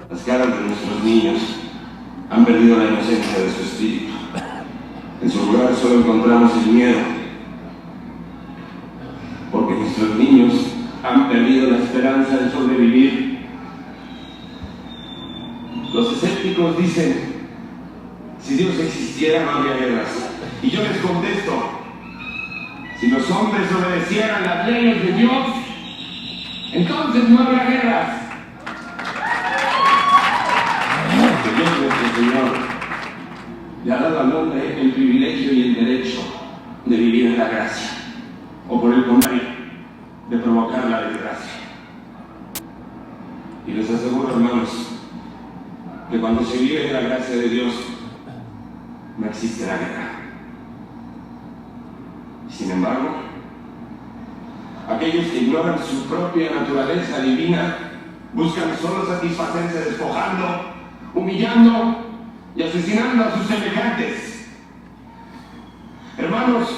Las caras de nuestros niños han perdido la inocencia de su espíritu. En su lugar solo encontramos el miedo. Porque nuestros niños han perdido la esperanza de sobrevivir. Los escépticos dicen, si Dios existiera no habría guerras. Y yo les contesto, si los hombres obedecieran las leyes de Dios, entonces no habría guerras. Porque Dios nuestro Señor le ha dado al hombre el privilegio y el derecho de vivir en la gracia, o por el contrario, de provocar la desgracia. Y les aseguro, hermanos, que cuando se vive en la gracia de Dios, no existe la guerra. Sin embargo, aquellos que ignoran su propia naturaleza divina buscan solo satisfacerse despojando, humillando y asesinando a sus semejantes. Hermanos,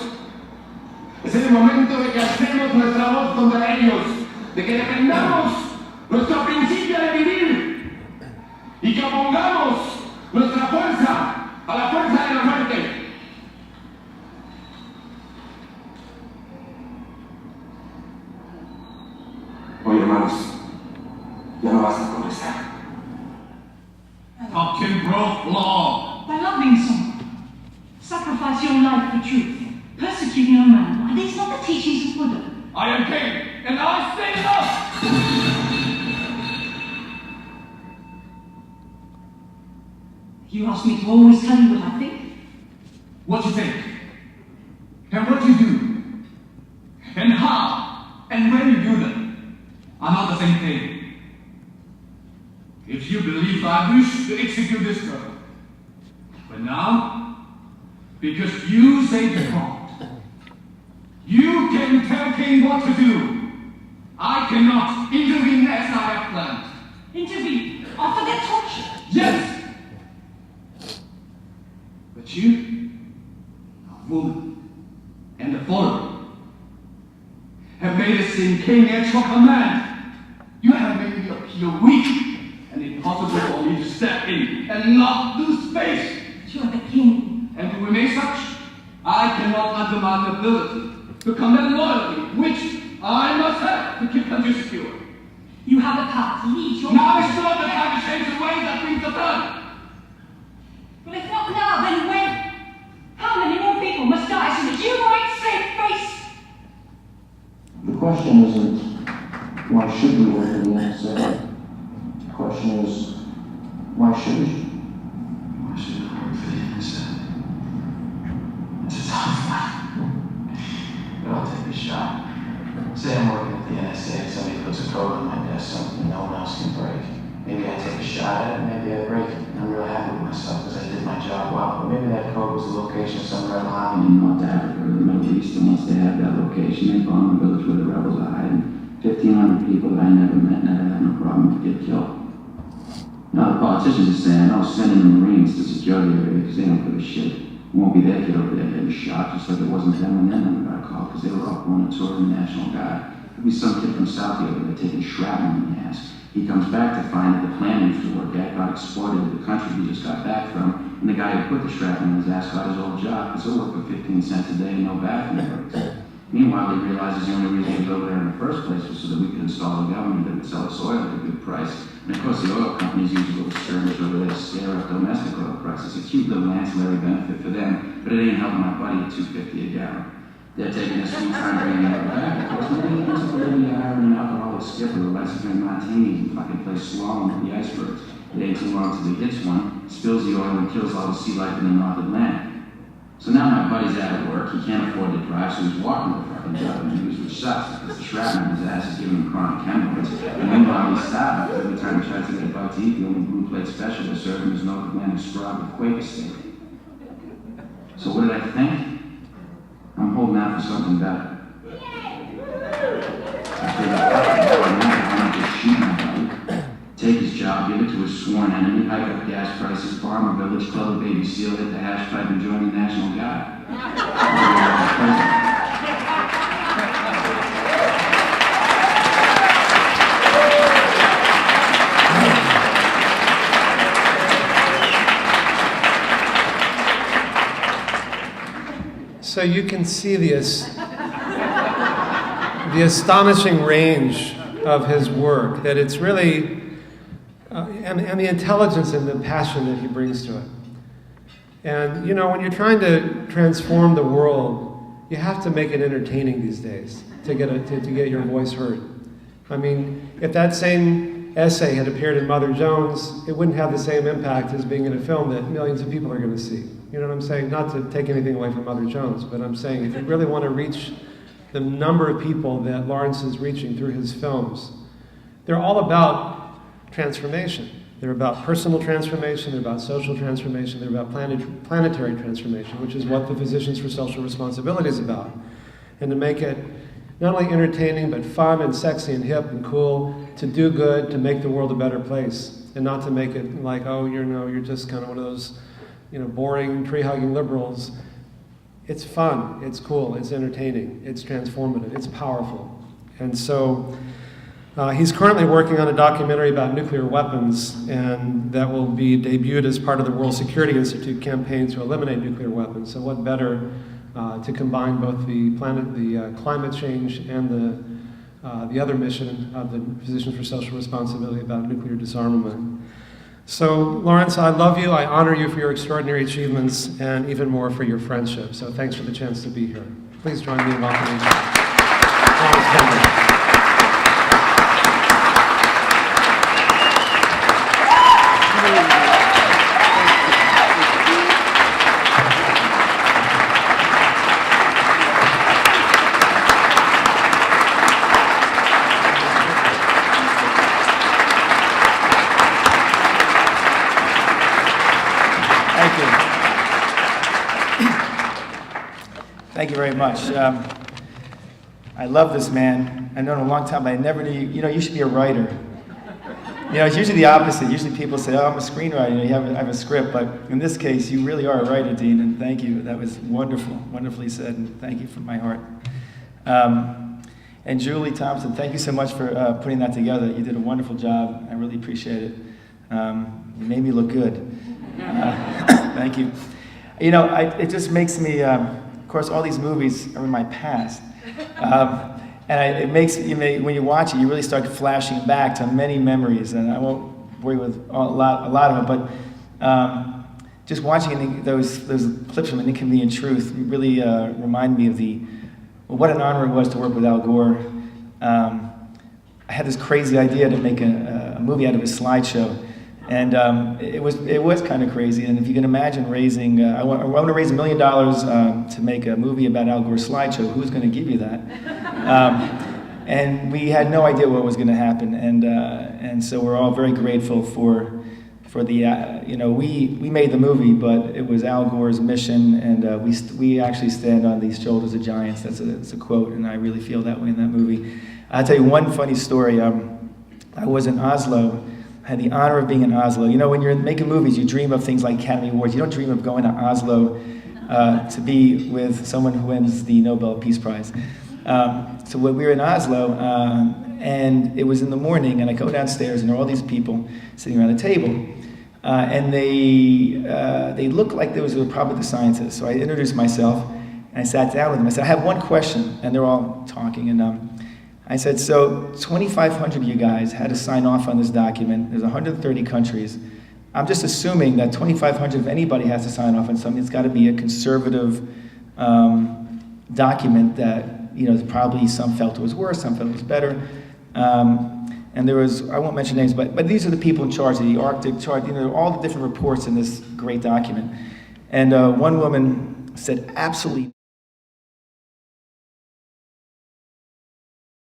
es el momento de que alcemos nuestra voz contra ellos, de que defendamos nuestro principio de vivir y que opongamos nuestra fuerza a la fuerza de la muerte. Oye, hermanos, ya no basta con estar. Captain broke law. By loving someone, sacrifice your life for truth, persecute no man. Are these not the teachings of Buddha? I am king, and I say enough! You ask me to always tell you what I think? What you think, and what you do, and how, and when you do them, are not the same thing. If you believe I wish to execute this girl, but now, because you say you can't, you can tell King what to do. I cannot intervene as I have planned. Intervene? After their torture? Yes! But you, a woman, and a follower, have made us in King at your command. You have made me appear weak and impossible for me to step in and not lose space. But you are the king. And to remain such, I cannot undermine the ability to command loyalty, which I must have to keep country secure. You have the power to lead your... Now is not the time to change the way that things are done. Well, if not now, then when? How many more people must die so that you might save face? The question isn't, why should we work in the NSA? The question is, why should we? Why should we work for the NSA? It's a tough one. But I'll take a shot. Say I'm working at the NSA and somebody puts a code on my desk, something no one else can break. Maybe I take a shot at it, maybe I break it. I'm real happy with myself because I did my job well. But maybe that code was the location of some rebel army in North Africa or the Middle East, and once they have that location, they bomb the village where the rebels are hiding. 1,500 people that I never met never had no problem to get killed. Now the politicians are saying, oh, send in the Marines to secure the area because they don't give a shit. It won't be their kid over there getting shot, just like it wasn't them when their number got called because they were off on a tour of the National Guard. There'll be some kid from South over there taking shrapnel in the ass. He comes back to find that the plan used to work at got exported to the country he just got back from, and the guy who put the shrapnel in his ass got his old job because he'll work for 15 cents a day and no bathroom breaks. Meanwhile, they realized the only reason he was over there in the first place was so that we could install a government that would sell us oil at a good price. And of course, the oil companies use a little skirmish over there to scare up domestic oil prices. It's a cute little ancillary benefit for them, but it ain't helping my buddy at $2.50 a gallon. They're taking a sweet time bringing it back. Of course, nobody wants to believe the iron and alcoholic skipper who likes to drink martinis and fucking play slalom with the icebergs. It ain't too long till he hits one, spills the oil, and kills all the sea life in the North Atlantic. So now my buddy's out of work, he can't afford to drive, so he's walking to the fucking job interviews, which sucks because the shrapnel in his ass is giving him chronic hemorrhoids. And meanwhile, he's starving because every time he tries to get a bite to eat, the only blue plate special they serve him is North Atlantic straw with Quaker steak. So what did I think? I'm holding out for something better. farmer, village club, baby seal, hit the hash pipe, and join the National Guard. So you can see the astonishing range of his work, that it's really, and the intelligence and the passion that he brings to it. And, you know, when you're trying to transform the world, you have to make it entertaining these days to get your voice heard. I mean, if that same essay had appeared in Mother Jones, it wouldn't have the same impact as being in a film that millions of people are going to see. You know what I'm saying? Not to take anything away from Mother Jones, but I'm saying if you really want to reach the number of people that Lawrence is reaching through his films, they're all about transformation. They're about personal transformation, they're about social transformation, they're about planetary transformation, which is what the Physicians for Social Responsibility is about. And to make it not only entertaining, but fun and sexy and hip and cool, to do good, to make the world a better place, and not to make it like, oh, you're just kind of one of those, boring, tree-hugging liberals. It's fun, it's cool, it's entertaining, it's transformative, it's powerful. And so he's currently working on a documentary about nuclear weapons, and that will be debuted as part of the World Security Institute campaign to eliminate nuclear weapons. So what better to combine both the climate change and the other mission of the Physicians for Social Responsibility about nuclear disarmament. So, Lawrence, I love you, I honor you for your extraordinary achievements, and even more for your friendship. So thanks for the chance to be here. Please join me in welcoming Lawrence Kendrick. Thank you very much. I love this man. I've known him a long time, but I never knew, you should be a writer. It's usually the opposite. Usually people say, oh, I'm a screenwriter, I have a script, but in this case, you really are a writer, Dean, and thank you. That was wonderful, wonderfully said, and thank you from my heart. And Julie Thompson, thank you so much for putting that together. You did a wonderful job. I really appreciate it. You made me look good. Thank you. It just makes me, of course, all these movies are in my past. And it makes, when you watch it, you really start flashing back to many memories, and I won't bore you with a lot of them, but just watching those clips from Inconvenient Truth really remind me of what an honor it was to work with Al Gore. I had this crazy idea to make a movie out of his slideshow, and it was kind of crazy. And if you can imagine raising, I want to raise $1 million to make a movie about Al Gore's slideshow. Who's going to give you that? And we had no idea what was going to happen, and so we're all very grateful for the we made the movie, but it was Al Gore's mission, and we actually stand on these shoulders of giants. That's a quote, and I really feel that way in that movie. I'll tell you one funny story. I was in Oslo. I had the honor of being in Oslo. When you're making movies, you dream of things like Academy Awards. You don't dream of going to Oslo to be with someone who wins the Nobel Peace Prize. So we were in Oslo, and it was in the morning, and I go downstairs, and there are all these people sitting around a table, and they looked like they were probably the scientists. So I introduced myself, and I sat down with them. I said, I have one question, and they're all talking, and I said, so 2,500 of you guys had to sign off on this document. There's 130 countries. I'm just assuming that 2,500 of anybody has to sign off on something. It's got to be a conservative document that, probably some felt it was worse, some felt it was better. And there was, I won't mention names, but these are the people in charge of the Arctic chart, all the different reports in this great document. And one woman said, absolutely